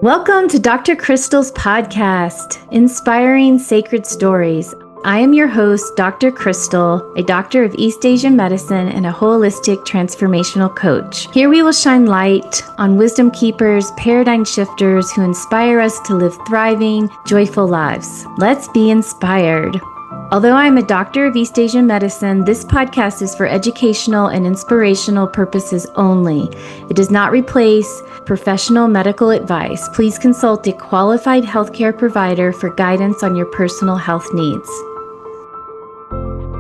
Welcome to Dr. Krystal's podcast, Inspiring Sacred Stories. I am your host, Dr. Krystal, a doctor of East Asian medicine and a holistic transformational coach. Here we will shine light on wisdom keepers, paradigm shifters who inspire us to live thriving, joyful lives. Let's be inspired. Although I am a doctor of East Asian medicine, this podcast is for educational and inspirational purposes only. It does not replace professional medical advice. Please consult a qualified healthcare provider for guidance on your personal health needs.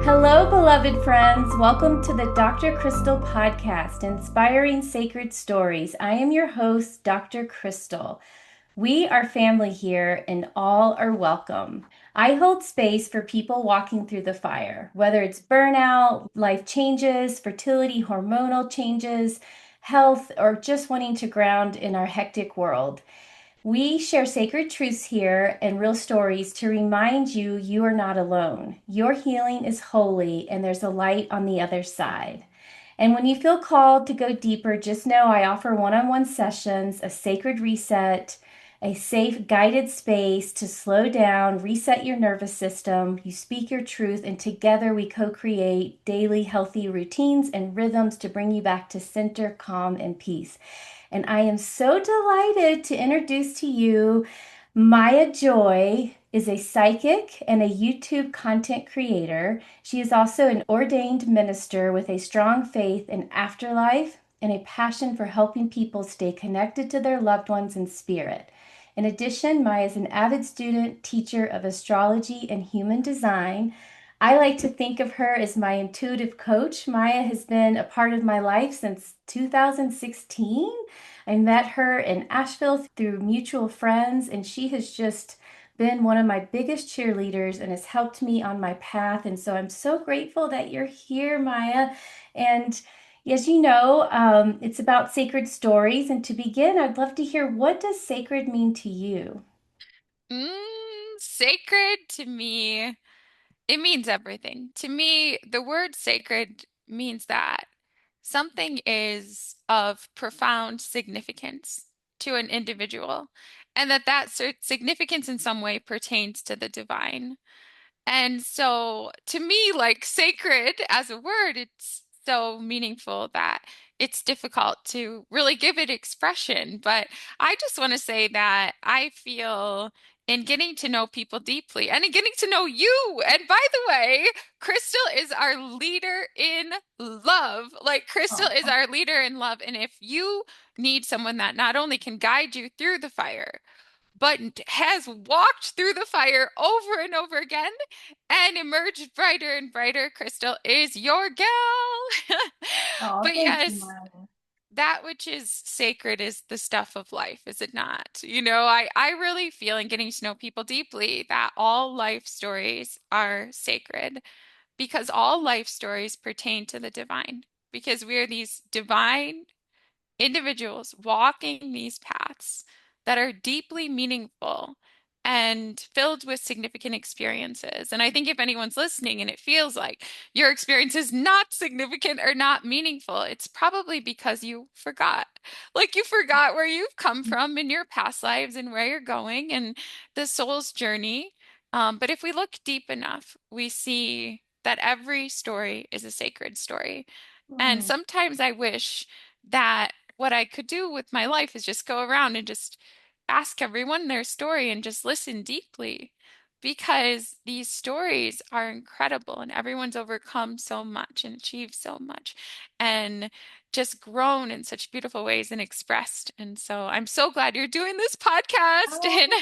Hello, beloved friends. Welcome to the Dr. Krystal Podcast, Inspiring Sacred Stories. I am your host, Dr. Krystal. We are family here and all are welcome. I hold space for people walking through the fire, whether it's burnout, life changes, fertility, hormonal changes, health, or just wanting to ground in our hectic world. We share sacred truths here and real stories to remind you you are not alone. Your healing is holy and there's a light on the other side. And when you feel called to go deeper, just know I offer one-on-one sessions, a sacred reset, a safe guided space to slow down, reset your nervous system. You speak your truth, and together we co-create daily healthy routines and rhythms to bring you back to center, calm, and peace. And I am so delighted to introduce to you Maya Joy is a psychic and a YouTube content creator. She is also an ordained minister with a strong faith in afterlife and a passion for helping people stay connected to their loved ones in spirit. In addition, Maya is an avid student, teacher of astrology and human design. I like to think of her as my intuitive coach. Maya has been a part of my life since 2016. I met her in Asheville through mutual friends, and she has just been one of my biggest cheerleaders and has helped me on my path. And so I'm so grateful that you're here, Maya. And as you know, it's about sacred stories. And to begin, I'd love to hear, what does sacred mean to you? Sacred to me, it means everything. To me, the word sacred means that something is of profound significance to an individual, and that significance in some way pertains to the divine. And so to me, like sacred as a word, it's so meaningful that it's difficult to really give it expression. But I just want to say that I feel in getting to know people deeply and in getting to know you. And by the way, Crystal is our leader in love. Like Crystal is Oh, our leader in love. And if you need someone that not only can guide you through the fire, but has walked through the fire over and over again and emerged brighter and brighter. Crystal is your gal. oh, But thank you, yes, Maya. that which is sacred is the stuff of life, is it not? I really feel in getting to know people deeply that all life stories are sacred because all life stories pertain to the divine. Because we are these divine individuals walking these paths that are deeply meaningful and filled with significant experiences. And I think if anyone's listening and it feels like your experience is not significant or not meaningful, it's probably because you forgot. Like you forgot where you've come from in your past lives and where you're going and the soul's journey. But if we look deep enough, we see that every story is a sacred story. And Mm. sometimes I wish that what I could do with my life is just go around and just ask everyone their story and just listen deeply because these stories are incredible and everyone's overcome so much and achieved so much and just grown in such beautiful ways and expressed. And so I'm so glad you're doing this podcast and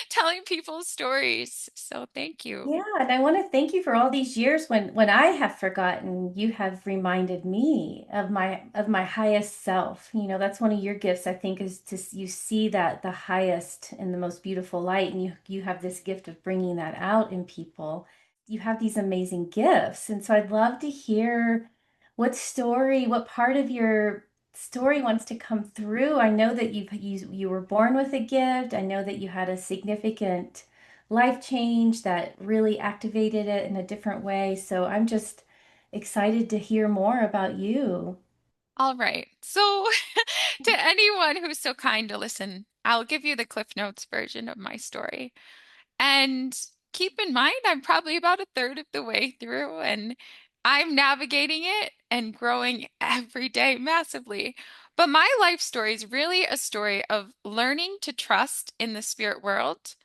telling people's stories. So thank you. Yeah, and I want to thank you for all these years when I have forgotten, you have reminded me of my highest self. You know, that's one of your gifts, I think, is to you see that the highest and the most beautiful light, and you have this gift of bringing that out in people. You have these amazing gifts, and so I'd love to hear what story, what part of your story wants to come through. I know that you were born with a gift. I know that you had a significant life change that really activated it in a different way. So I'm just excited to hear more about you. All right. So, to anyone who's so kind to listen I'll give you the Cliff Notes version of my story. And keep in mind, I'm probably about a third of the way through, and I'm navigating it and growing every day massively. But my life story is really a story of learning to trust in the spirit world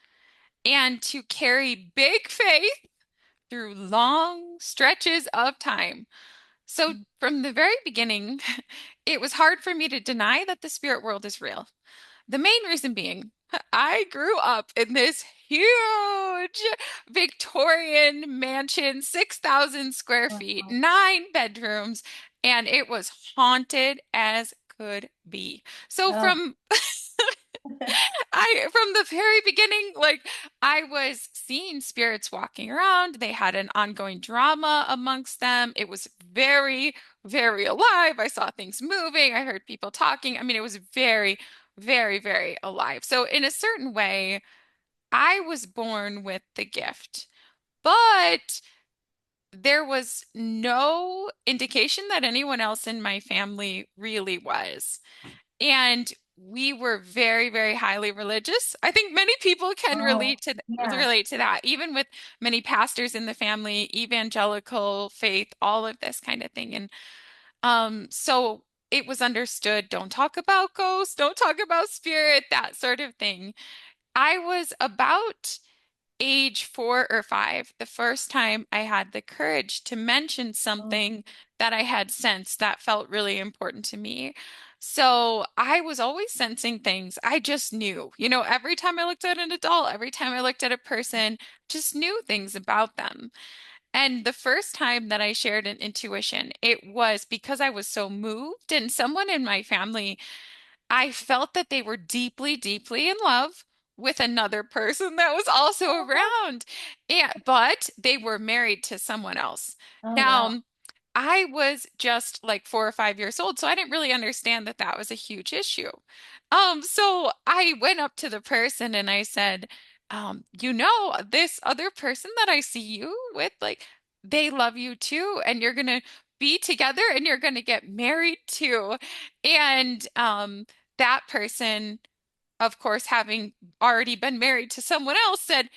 and to carry big faith through long stretches of time. So, from the very beginning, it was hard for me to deny that the spirit world is real. The main reason being, I grew up in this huge Victorian mansion, 6,000 square feet, Wow. 9 bedrooms, and it was haunted as could be. So Oh. from the very beginning, like I was seeing spirits walking around. They had an ongoing drama amongst them. It was very, very alive. I saw things moving. I heard people talking. I mean, it was very, very, very alive. So in a certain way, I was born with the gift, but there was no indication that anyone else in my family really was. And we were very, very highly religious. I think many people can Oh, yeah. relate to that, even with many pastors in the family, evangelical faith, all of this kind of thing. And so it was understood, don't talk about ghosts, don't talk about spirit, that sort of thing. I was about age 4 or 5, the first time I had the courage to mention Oh, something that I had sensed that felt really important to me. So I was always sensing things. I just knew, every time I looked at an adult, every time I looked at a person, just knew things about them. And the first time that I shared an intuition, it was because I was so moved, and someone in my family, I felt that they were deeply, deeply in love with another person that was also oh, around. But they were married to someone else. oh, wow. Now, I was just like 4 or 5 years old, so I didn't really understand that that was a huge issue. So I went up to the person and I said, this other person that I see you with, like, they love you too, and you're gonna be together and you're gonna get married too. And that person, of course, having already been married to someone else, said,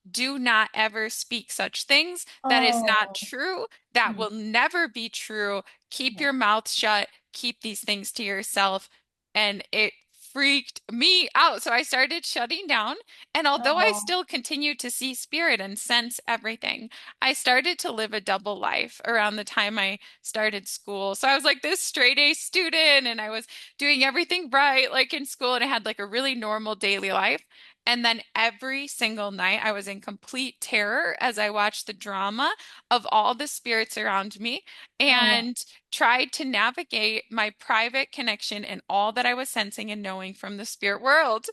do not ever speak such things. That is not Oh, true. That hmm, will never be true. Keep yeah. your mouth shut. Keep these things to yourself. And it freaked me out. So I started shutting down. And although I Oh, still continued to see spirit and sense everything, I started to live a double life around the time I started school. So I was like this straight A student, and I was doing everything right, like in school, and I had like a really normal daily life. And then every single night, I was in complete terror as I watched the drama of all the spirits around me oh, and tried to navigate my private connection and all that I was sensing and knowing from the spirit world.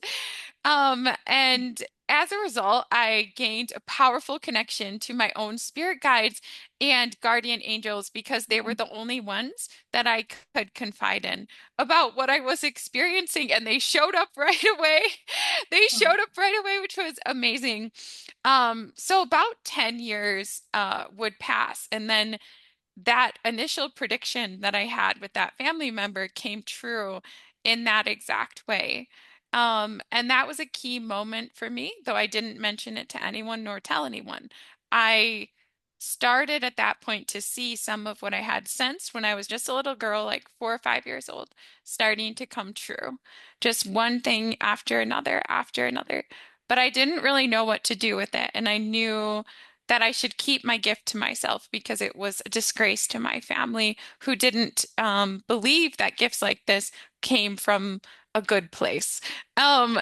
And as a result, I gained a powerful connection to my own spirit guides and guardian angels because they were the only ones that I could confide in about what I was experiencing. And they showed up right away. They oh, showed up right away, which was amazing. So about 10 years would pass, and then that initial prediction that I had with that family member came true in that exact way. And that was a key moment for me, though I didn't mention it to anyone nor tell anyone. I started at that point to see some of what I had sensed when I was just a little girl, like 4 or 5 years old, starting to come true. Just one thing after another, after another. But I didn't really know what to do with it. And I knew that I should keep my gift to myself because it was a disgrace to my family who didn't believe that gifts like this came from a good place.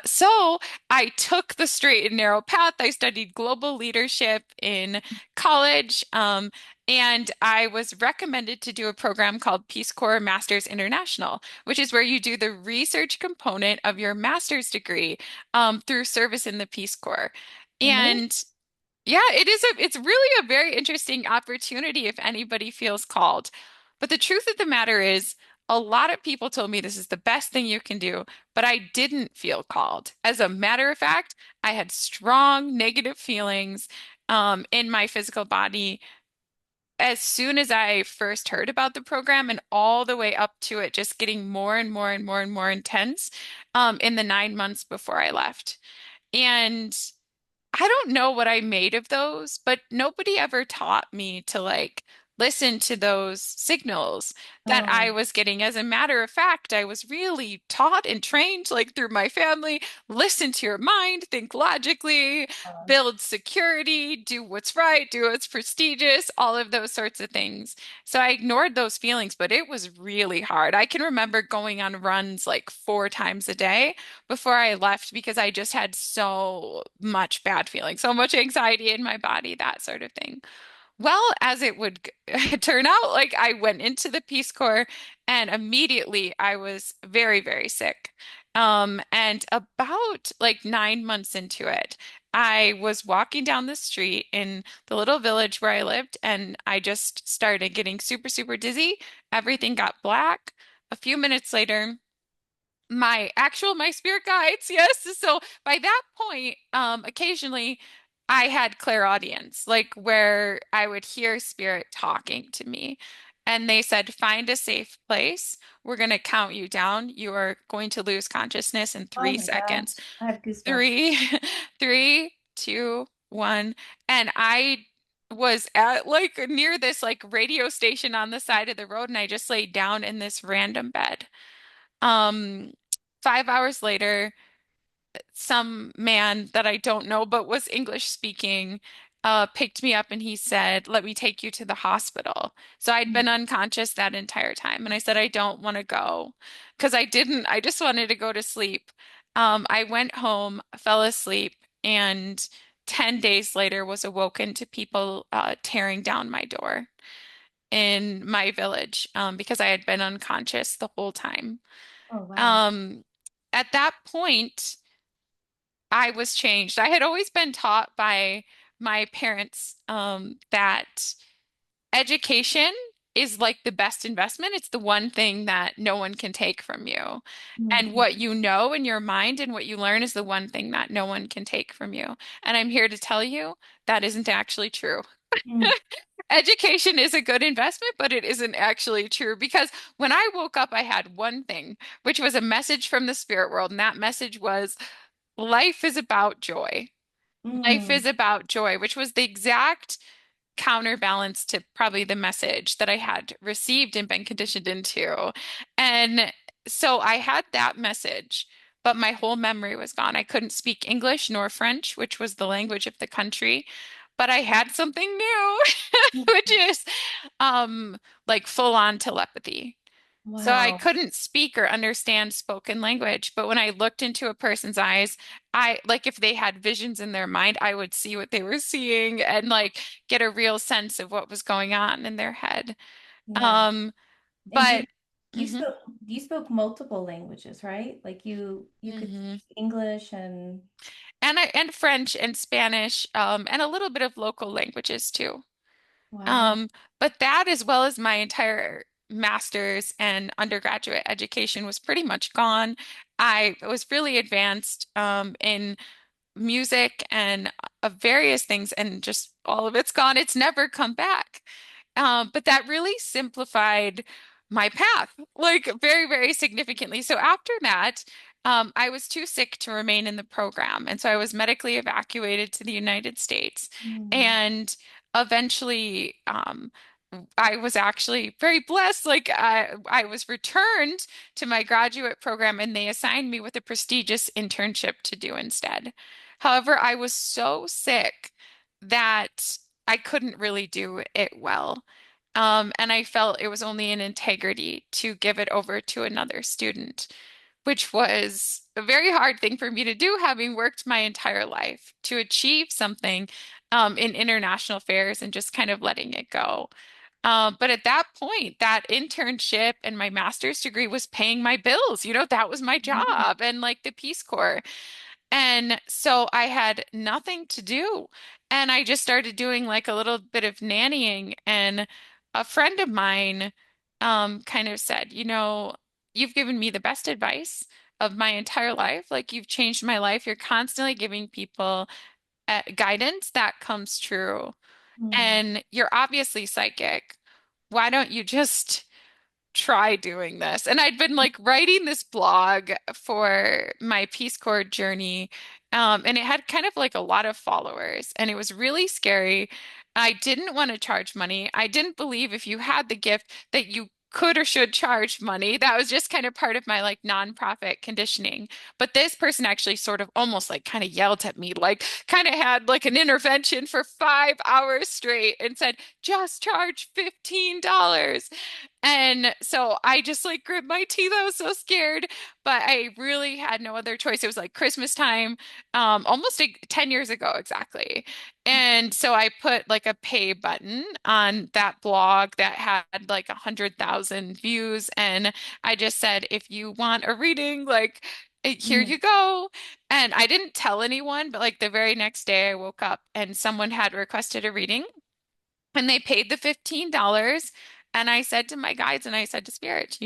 So I took the straight and narrow path. I studied global leadership in college, and I was recommended to do a program called Peace Corps Masters International, which is where you do the research component of your master's degree through service in the Peace Corps. amazing. And yeah, it's really a very interesting opportunity if anybody feels called. But the truth of the matter is, a lot of people told me this is the best thing you can do, but I didn't feel called. As a matter of fact, I had strong negative feelings in my physical body as soon as I first heard about the program and all the way up to it just getting more and more and more and more intense in the 9 months before I left. And I don't know what I made of those, but nobody ever taught me to like listen to those signals that I Oh, was getting. As a matter of fact, I was really taught and trained like through my family, listen to your mind, think logically, uh, build security, do what's right, do what's prestigious, all of those sorts of things. So I ignored those feelings, but it was really hard. I can remember going on runs like 4 times a day before I left because I just had so much bad feeling, so much anxiety in my body, that sort of thing. Well, as it would turn out, like I went into the Peace Corps and immediately I was very, very sick. And about like 9 months into it, I was walking down the street in the little village where I lived, and I just started getting super, super dizzy. Everything got black. A few minutes later, my spirit guides, yes. So by that point, occasionally I had clairaudience, like where I would hear spirit talking to me. And they said, find a safe place. We're going to count you down. You are going to lose consciousness in oh three my gosh, seconds. I have goosebumps. Three, three, two, one. And I was at like near this like radio station on the side of the road, and I just laid down in this random bed. Um, 5 hours later, some man that I don't know but was English speaking picked me up and he said, "Let me take you to the hospital." So I'd Mm. been unconscious that entire time, and I said, "I don't want to go," because I just wanted to go to sleep. I went home, fell asleep, and 10 days later was awoken to people tearing down my door in my village because I had been unconscious the whole time. Oh wow. Um, at that point, I was changed. I had always been taught by my parents that education is like the best investment. It's the one thing that no one can take from you. And Mm, what you know in your mind and what you learn is the one thing that no one can take from you. And I'm here to tell you that isn't actually true. mm, Education is a good investment, but it isn't actually true because when I woke up, I had one thing, which was a message from the spirit world. And that message was life is about joy. Life mm, is about joy, which was the exact counterbalance to probably the message that I had received and been conditioned into. And so I had that message, but my whole memory was gone. I couldn't speak English nor French, which was the language of the country, but I had something new, which mm. is like full on telepathy. So I Wow. couldn't speak or understand spoken language, but when I looked into a person's eyes, I like if they had visions in their mind, I would see what they were seeing and like get a real sense of what was going on in their head. Yeah. Um, And but you mhm, spoke multiple languages, right? Like you could mhm. speak English and And French and Spanish, and a little bit of local languages too. wow. Um, but that, as well as my entire master's and undergraduate education, was pretty much gone. I was really advanced in music and various things, and just all of it's gone. It's never come back. But that really simplified my path, like very, very significantly. So after that, I was too sick to remain in the program. And so I was medically evacuated to the United States. Mm, And eventually, I was actually very blessed. Like I was returned to my graduate program and they assigned me with a prestigious internship to do instead. However, I was so sick that I couldn't really do it well. And I felt it was only an integrity to give it over to another student, which was a very hard thing for me to do, having worked my entire life to achieve something in international affairs and just kind of letting it go. But at that point, that internship and my master's degree was paying my bills. That was my mm, job and like the Peace Corps. And so I had nothing to do. And I just started doing like a little bit of nannying. And a friend of mine kind of said, you've given me the best advice of my entire life. Like you've changed my life. You're constantly giving people guidance that comes true. Mm. and you're obviously psychic. Why don't you just try doing this? And I'd been like writing this blog for my Peace Corps journey, and it had kind of like a lot of followers, and it was really scary. I didn't want to charge money. I didn't believe if you had the gift that you could or should charge money. That was just kind of part of my like nonprofit conditioning. But this person actually sort of almost like kind of yelled at me, like kind of had like an intervention for 5 hours straight and said, just charge $15. And so I just like grit my teeth. I was so scared, but I really had no other choice. It was like Christmas time, almost 10 years ago exactly. And so I put like a pay button on that blog that had like 100,000 views. And I just said, if you want a reading, like, here Mm. you go. And I didn't tell anyone, but like the very next day I woke up and someone had requested a reading. And they paid the $15. And I said to my guides and I said to Spirit,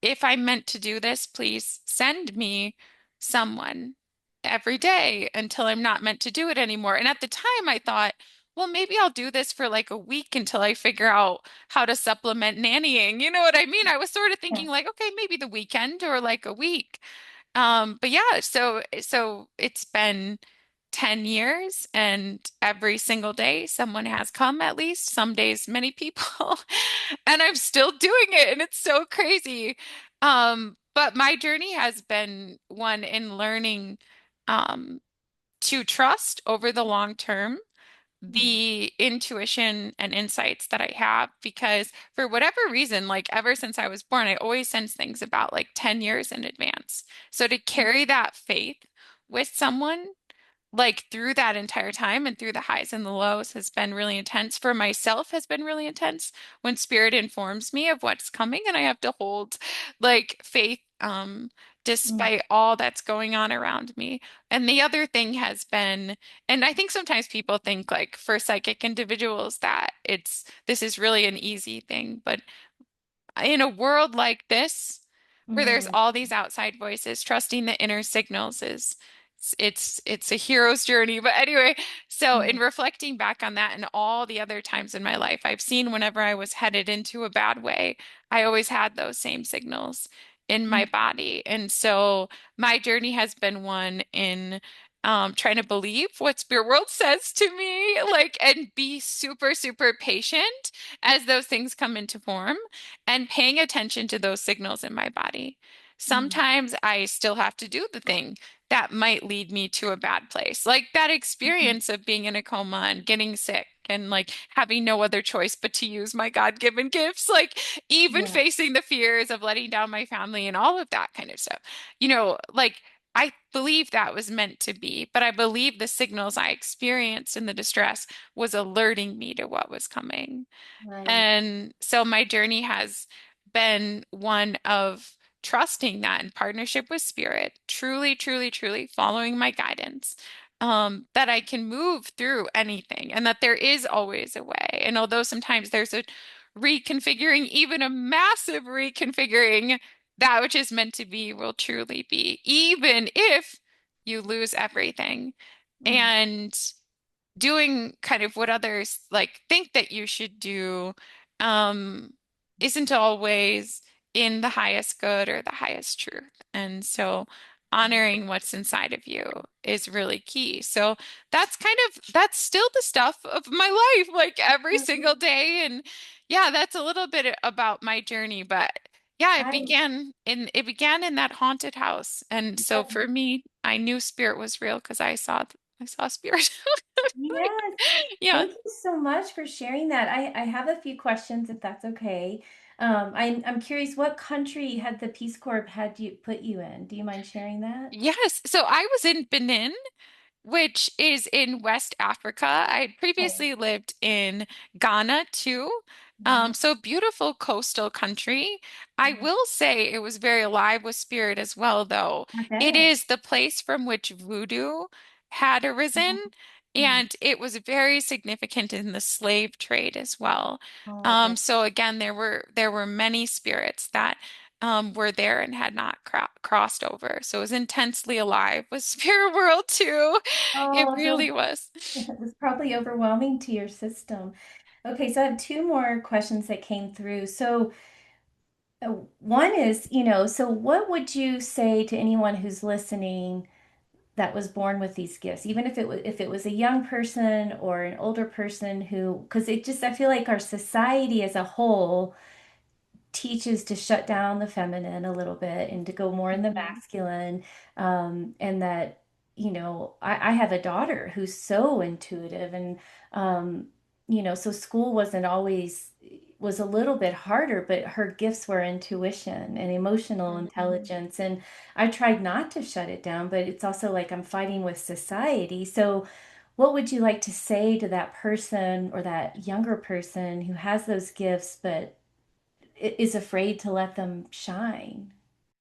if I'm meant to do this, please send me someone every day until I'm not meant to do it anymore. And at the time, I thought, well, maybe I'll do this for like a week until I figure out how to supplement nannying. You know what I mean? I was sort of Yeah. thinking like, okay, maybe the weekend or like a week. But yeah, so it's been 10 years and every single day someone has come at least, some days many people, and I'm still doing it and it's so crazy. But my journey has been one in learning um to trust over the long term Mm. the intuition and insights that I have because for whatever reason, like ever since I was born, I always sense things about like 10 years in advance. So to carry that faith with someone like through that entire time and through the highs and the lows has been really intense. For myself has been really intense when spirit informs me of what's coming and I have to hold like faith Mm. despite all that's going on around me. And the other thing has been, and I think sometimes people think like for psychic individuals that this is really an easy thing, but in a world like this, where there's Mm. all these outside voices, trusting the inner signals is it's a hero's journey. But anyway, so in Mm. reflecting back on that and all the other times in my life, I've seen whenever I was headed into a bad way, I always had those same signals in my Mm. body. And so my journey has been one in trying to believe what spirit world says to me, like, and be super, super patient as those things come into form and paying attention to those signals in my body. Mm. Sometimes I still have to do the thing that might lead me to a bad place, like that Mhm. experience of being in a coma and getting sick and like having no other choice but to use my God-given gifts, like even Yeah. facing the fears of letting down my family and all of that kind of stuff. Like I believe that was meant to be, but I believe the signals I experienced in the distress was alerting me to what was coming. Right. And so my journey has been one of trusting that in partnership with Spirit, truly, truly, truly following my guidance, that I can move through anything and that there is always a way. And although sometimes there's a reconfiguring, even a massive reconfiguring, that which is meant to be will truly be, even if you lose everything. Mm. And doing kind of what others like think that you should do um isn't always in the highest good or the highest truth. And so honoring what's inside of you is really key. So that's still the stuff of my life, like every Mm. single day. And yeah, that's a little bit about my journey. But yeah, I it began in that haunted house. And so yeah. for me, I knew spirit was real because I saw spirit. Yes. Yeah. Thank you so much for sharing that. I have a few questions if that's okay. I'm curious, what country had the Peace Corps had you put you in? Do you mind sharing that? Yes. So I was in Benin, which is in West Africa. I had Okay. previously lived in Ghana too. Ghana. So beautiful coastal country. I Mhm. will say it was very alive with spirit as well, though. I It bet. is the place from which voodoo had arisen, Mhm. and it was very significant in the slave trade as well. Oh, I bet. So again, there were many spirits that were there and had not crossed over. So it was intensely alive with spirit world too. It Oh, really so was. it was probably overwhelming to your system. Okay, so I have two more questions that came through. So one is, so what would you say to anyone who's listening that was born with these gifts, even if it was a young person or an older person who, because it just I feel like our society as a whole teaches to shut down the feminine a little bit and to go more in the Mhm. masculine. And that, I have a daughter who's so intuitive and, so school wasn't always, was a little bit harder, but her gifts were intuition and emotional Mhm. intelligence. And I tried not to shut it down, but it's also like I'm fighting with society. So, what would you like to say to that person or that younger person who has those gifts, but is afraid to let them shine?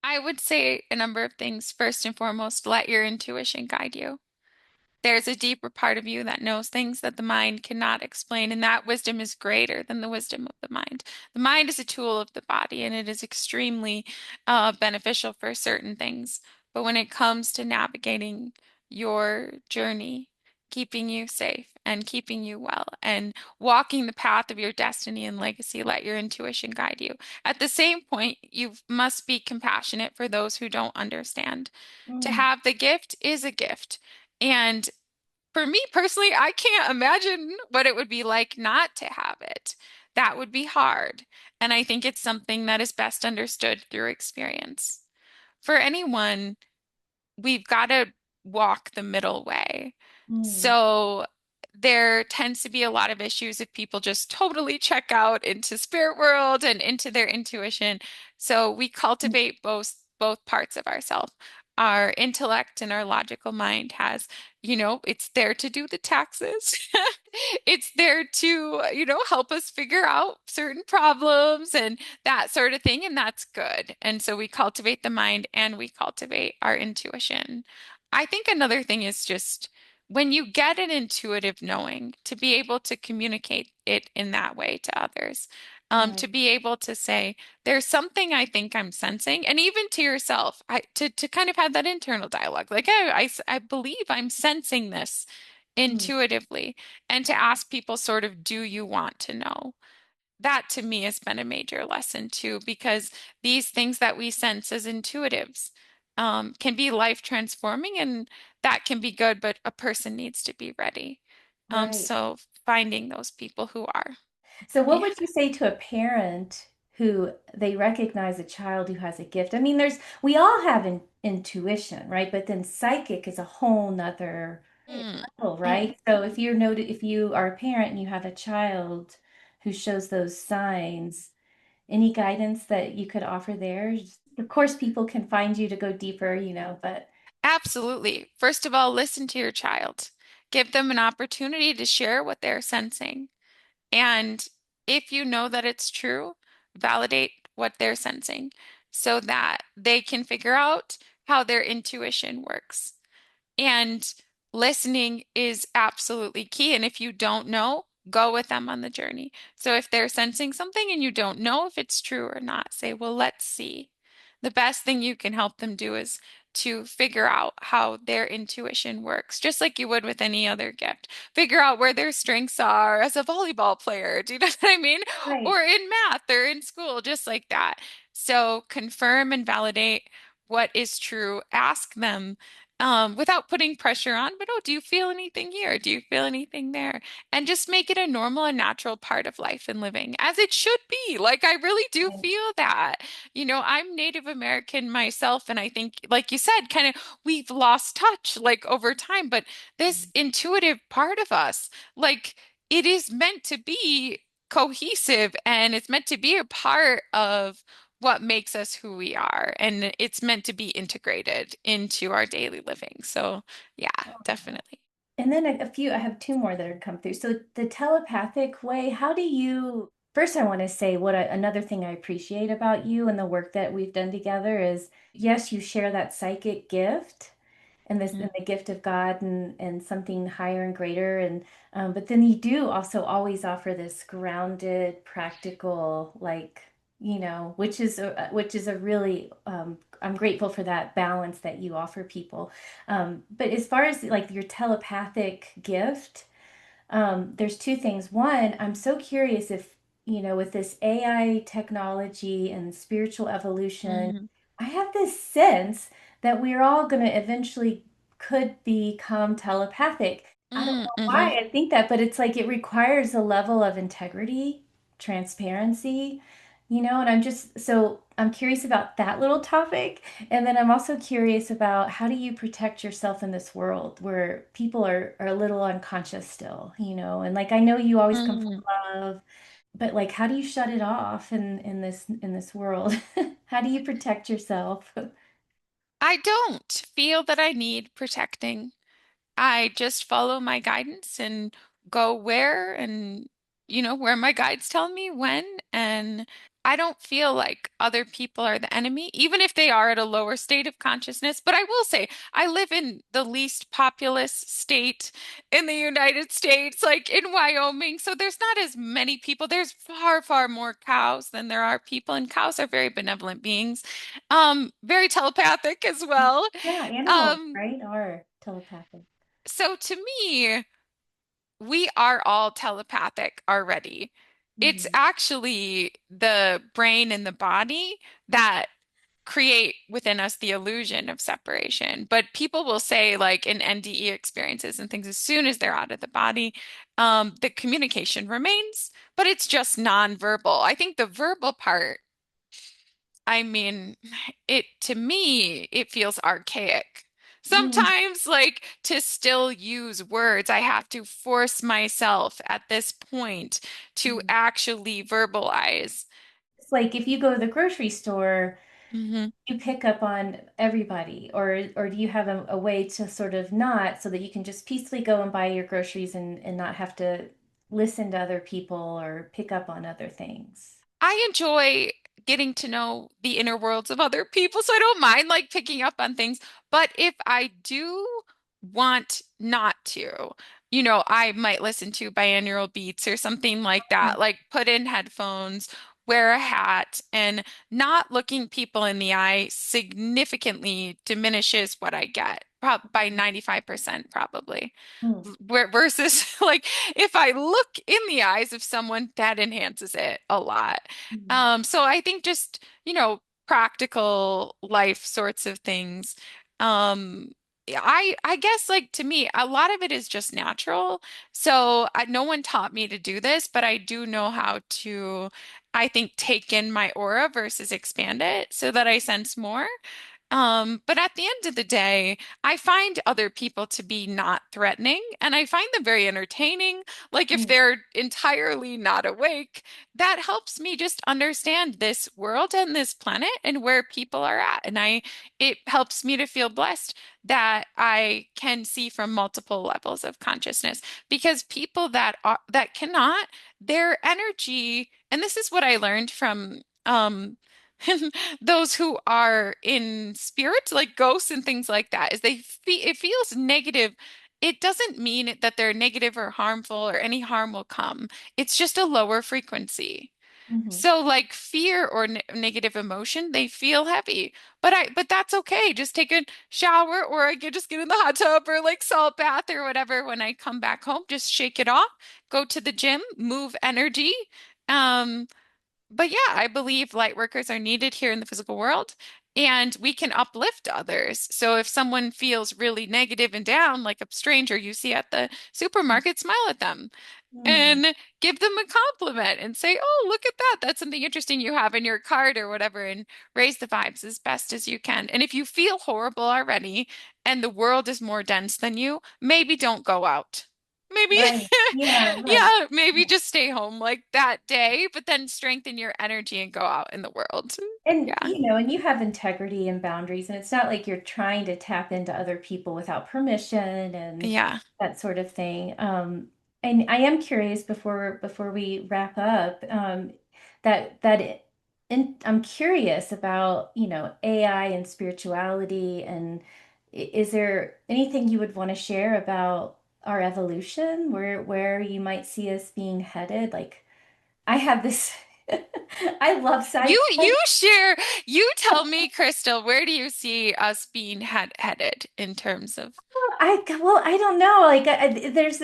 I would say a number of things. First and foremost, let your intuition guide you. There's a deeper part of you that knows things that the mind cannot explain, and that wisdom is greater than the wisdom of the mind. The mind is a tool of the body, and it is extremely beneficial for certain things. But when it comes to navigating your journey, keeping you safe and keeping you well, and walking the path of your destiny and legacy, let your intuition guide you. At the same point, you must be compassionate for those who don't understand. To Mm, have the gift is a gift. And for me personally, I can't imagine what it would be like not to have it. That would be hard. And I think it's something that is best understood through experience. For anyone, we've got to walk the middle way. mm, So there tends to be a lot of issues if people just totally check out into spirit world and into their intuition. So we mm, cultivate both parts of ourselves. Our intellect and our logical mind has, it's there to do the taxes. It's there to, help us figure out certain problems and that sort of thing, and that's good. And so we cultivate the mind and we cultivate our intuition. I think another thing is just when you get an intuitive knowing, to be able to communicate it in that way to others, right. to be able to say, there's something I think I'm sensing, and even to yourself, to kind of have that internal dialogue, like, oh, I believe I'm sensing this Mm, intuitively, and to ask people sort of, do you want to know? That to me has been a major lesson too, because these things that we sense as intuitives can be life transforming, and that can be good, but a person needs to be ready. right. So finding those people who are. So, what Yeah. would you say to a parent who they recognize a child who has a gift? I mean, we all have intuition, right? But then psychic is a whole nother Mm, level, mm. right? So, if you are a parent and you have a child who shows those signs, any guidance that you could offer there? Of course, people can find you to go deeper, but Absolutely. First of all, listen to your child. Give them an opportunity to share what they're sensing. And if you know that it's true, validate what they're sensing so that they can figure out how their intuition works. And listening is absolutely key. And if you don't know, go with them on the journey. So if they're sensing something and you don't know if it's true or not, say, well, let's see. The best thing you can help them do is to figure out how their intuition works, just like you would with any other gift. Figure out where their strengths are as a volleyball player. Do you know what I mean? right. Or in math or in school, just like that. So confirm and validate what is true. Ask them without putting pressure on, but oh, do you feel anything here? Do you feel anything there? And just make it a normal and natural part of life and living, as it should be. Like, I really do Right. feel that. I'm Native American myself, and I think, like you said, kind of we've lost touch like over time, but this intuitive part of us, like, it is meant to be cohesive and it's meant to be a part of what makes us who we are. And it's meant to be integrated into our daily living. So, yeah, definitely. And then I have two more that have come through. So the telepathic way, how do you, first I want to say another thing I appreciate about you and the work that we've done together is, yes, you share that psychic gift and the gift of God and something higher and greater. And but then you do also always offer this grounded, practical, like which is a really I'm grateful for that balance that you offer people. But as far as like your telepathic gift, there's two things. One, I'm so curious if, with this AI technology and spiritual evolution, Mhm. I have this sense that we're all going to eventually could become telepathic. I don't know Mm-hmm. why I think that, but it's like it requires a level of integrity, transparency, and I'm curious about that little topic. And then I'm also curious about how do you protect yourself in this world where people are a little unconscious still, and like I know you always come from love, but like how do you shut it off in this world? How do you protect yourself? I don't feel that I need protecting. I just follow my guidance and go where and, where my guides tell me when. And I don't feel like other people are the enemy, even if they are at a lower state of consciousness. But I will say, I live in the least populous state in the United States, like in Wyoming. So there's not as many people. There's far, far more cows than there are people, and cows are very benevolent beings, very telepathic as well. Yeah, animals, Um, right? Are telepathic. so to me, we are all telepathic already. It's Hmm. actually the brain and the body that create within us the illusion of separation. But people will say, like in NDE experiences and things, as soon as they're out of the body, the communication remains, but it's just nonverbal. I think the verbal part, I mean, it to me, it feels archaic. Mm. Sometimes, like to still use words, I have to force myself at this point to actually verbalize. It's like if you go to the grocery store, Mhm. you pick up on everybody, or do you have a way to sort of not so that you can just peacefully go and buy your groceries and not have to listen to other people or pick up on other things? I enjoy getting to know the inner worlds of other people, so I don't mind like picking up on things. But if I do want not to, I might listen to binaural beats or something like that, like put in headphones, wear a hat, and not looking people in the eye significantly diminishes what I get, by 95% probably. Mm. Versus like if I look in the eyes of someone, that enhances it a lot. Mm. So I think just, practical life sorts of things. I guess like to me, a lot of it is just natural. So no one taught me to do this, but I do know how to, I think, take in my aura versus expand it so that I sense more. But at the end of the day, I find other people to be not threatening and I find them very entertaining. Like if Mm. they're entirely not awake, that helps me just understand this world and this planet and where people are at. And it helps me to feel blessed that I can see from multiple levels of consciousness because people that cannot, their energy, and this is what I learned from those who are in spirit, like ghosts and things like that, is it feels negative. It doesn't mean that they're negative or harmful or any harm will come. It's just a lower frequency. Mhm. So like fear or negative emotion, they feel heavy. But that's okay. Just take a shower or I could just get in the hot tub or like salt bath or whatever when I come back home. Just shake it off, go to the gym, move energy. Um, but yeah, I believe light workers are needed here in the physical world and we can uplift others. So if someone feels really negative and down, like a stranger you see at the supermarket, smile at them Mm. and give them a compliment and say, "Oh, look at that. That's something interesting you have in your cart or whatever," and raise the vibes as best as you can. And if you feel horrible already and the world is more dense than you, maybe don't go out. Maybe, Right. Yeah, right. yeah, maybe just stay home like that day, but then strengthen your energy and go out in the world. And Yeah. and you have integrity and boundaries, and it's not like you're trying to tap into other people without permission and Yeah. that sort of thing. And I am curious before we wrap up, and I'm curious about, AI and spirituality, and is there anything you would want to share about our evolution, where you might see us being headed? Like I have this. I love sci-fi. You tell me, Crystal, where do you see us being headed in terms of Well, I don't know. Like, there's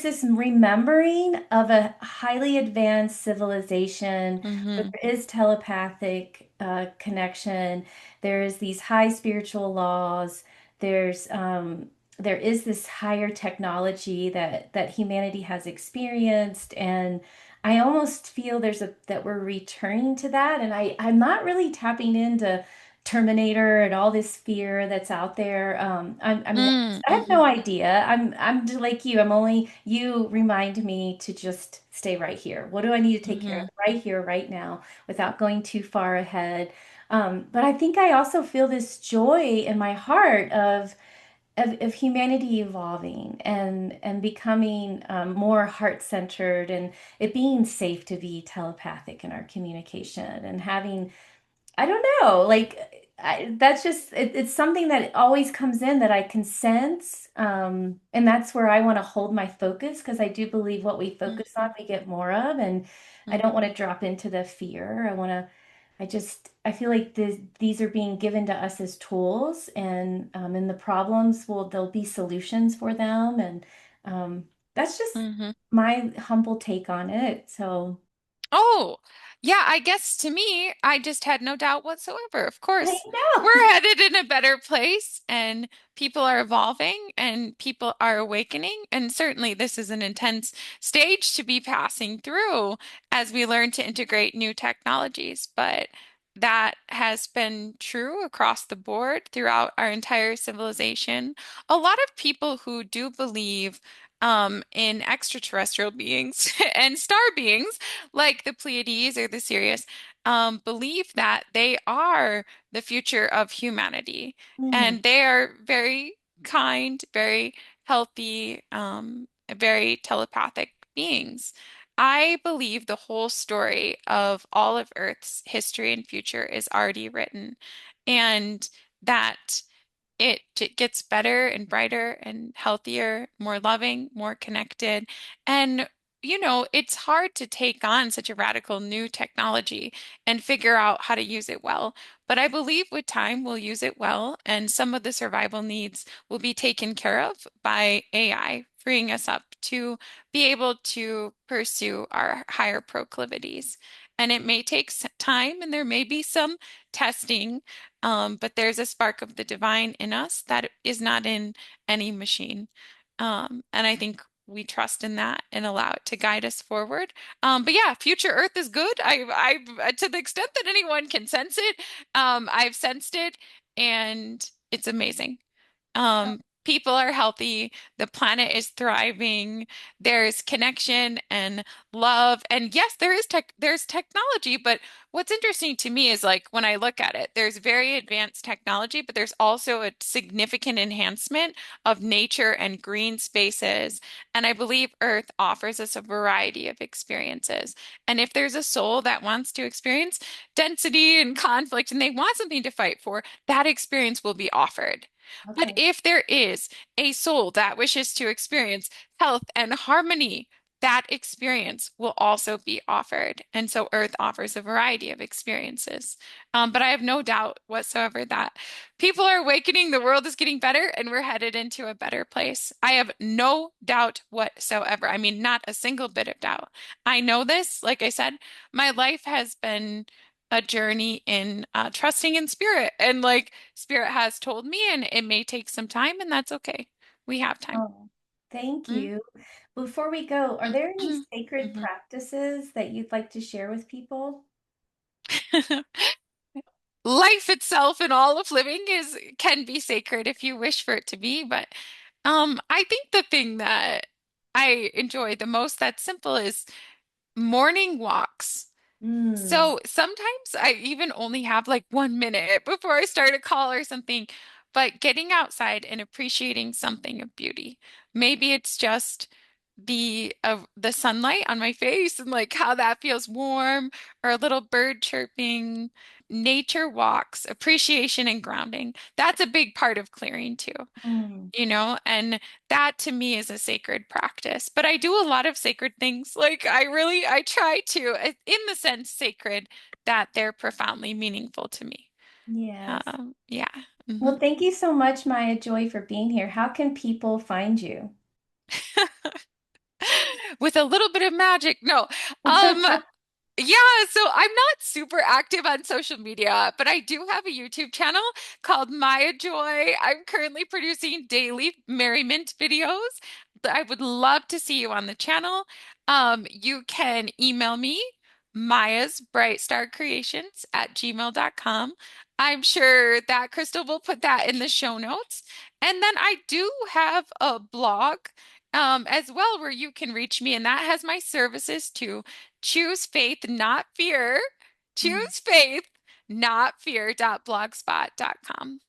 this remembering of a highly advanced civilization where hmm there is telepathic connection. There is these high spiritual laws. There is this higher technology that humanity has experienced, and I almost feel that we're returning to that. And I'm not really tapping into Terminator and all this fear that's out there. I'm I have mm-hmm, no idea. I'm just like you. You remind me to just stay right here. What do I need to take care of hmm right here, right now, without going too far ahead? But I think I also feel this joy in my heart of humanity evolving and becoming more heart-centered, and it being safe to be telepathic in our communication and having, I don't know. Like, that's just it's something that always comes in that I can sense, and that's where I want to hold my focus because I do believe what we focus on, we get more of, and I don't want to drop into the fear. I feel like these are being given to us as tools, and the problems there'll be solutions for them, and that's just hmm my humble take on it. So Oh, yeah, I guess to me, I just had no doubt whatsoever. Of I course, know. we're headed in a better place and people are evolving and people are awakening. And certainly, this is an intense stage to be passing through as we learn to integrate new technologies. But that has been true across the board throughout our entire civilization. A lot of people who do believe in extraterrestrial beings and star beings like the Pleiades or the Sirius, believe that they are the future of humanity. Mhm. And they are very kind, very healthy, very telepathic beings. I believe the whole story of all of Earth's history and future is already written, and that it gets better and brighter and healthier, more loving, more connected. And, it's hard to take on such a radical new technology and figure out how to use it well. But I believe with time we'll use it well, and some of the survival needs will be taken care of by AI, freeing us up to be able to pursue our higher proclivities. And it may take time, and there may be some testing, but there's a spark of the divine in us that is not in any machine. And I think we trust in that and allow it to guide us forward. But yeah, future Earth is good. To the extent that anyone can sense it, I've sensed it, and it's amazing. People are healthy, the planet is thriving, there's connection and love. And yes, there's technology, but what's interesting to me is like when I look at it, there's very advanced technology, but there's also a significant enhancement of nature and green spaces. And I believe Earth offers us a variety of experiences. And if there's a soul that wants to experience density and conflict and they want something to fight for, that experience will be offered. But Okay. if there is a soul that wishes to experience health and harmony, that experience will also be offered. And so Earth offers a variety of experiences. But I have no doubt whatsoever that people are awakening, the world is getting better, and we're headed into a better place. I have no doubt whatsoever. I mean, not a single bit of doubt. I know this. Like I said, my life has been a journey in trusting in spirit. And like spirit has told me, and it may take some time, and that's okay. We have time. Oh, thank Mm. you. Before we go, are there any sacred Mhm. practices that you'd like to share with people? Life itself and all of living is can be sacred if you wish for it to be, but I think the thing that I enjoy the most that's simple is morning walks. Mm, So sometimes I even only have like 1 minute before I start a call or something, but getting outside and appreciating something of beauty. Maybe it's just the sunlight on my face and like how that feels warm, or a little bird chirping. nature walks, appreciation and grounding. That's a big part of clearing too, Mm. and that to me is a sacred practice. But I do a lot of sacred things. Like I try to, in the sense sacred, that they're profoundly meaningful to me. Yes. Yeah. Well, Mhm. thank you so much, Maya Joy, for being here. How can people find you? With a little bit of magic. No. Um, Yeah, so I'm not super active on social media, but I do have a YouTube channel called Maya Joy. I'm currently producing daily merriment videos. I would love to see you on the channel. You can email me, Maya's Bright Star Creations at gmail.com. I'm sure that Crystal will put that in the show notes. And then I do have a blog as well where you can reach me, and that has my services too. Choose faith, not fear. Mm. Choose faith, not fear.blogspot.com.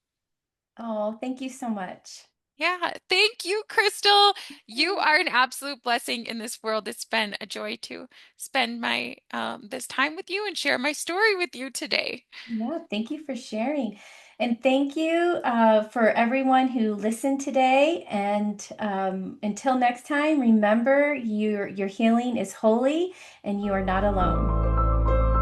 Oh, thank you so much. Yeah, thank you, Crystal. You are an absolute blessing in this world. It's been a joy to spend my this time with you and share my story with you today. Yeah, thank you for sharing. And thank you for everyone who listened today. And until next time, remember your healing is holy and you are not alone.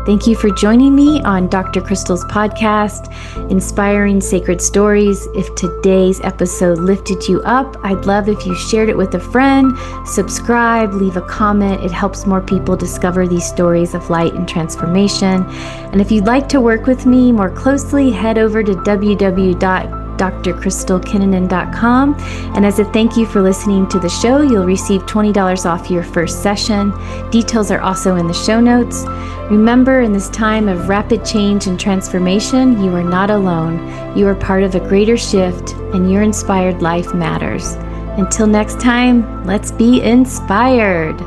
Thank you for joining me on Dr. Crystal's podcast, Inspiring Sacred Stories. If today's episode lifted you up, I'd love if you shared it with a friend, subscribe, leave a comment. It helps more people discover these stories of light and transformation. And if you'd like to work with me more closely, head over to www.drcrystalkinnunen.com. And as a thank you for listening to the show, you'll receive $20 off your first session. Details are also in the show notes. Remember, in this time of rapid change and transformation, you are not alone. You are part of a greater shift, and your inspired life matters. Until next time, let's be inspired.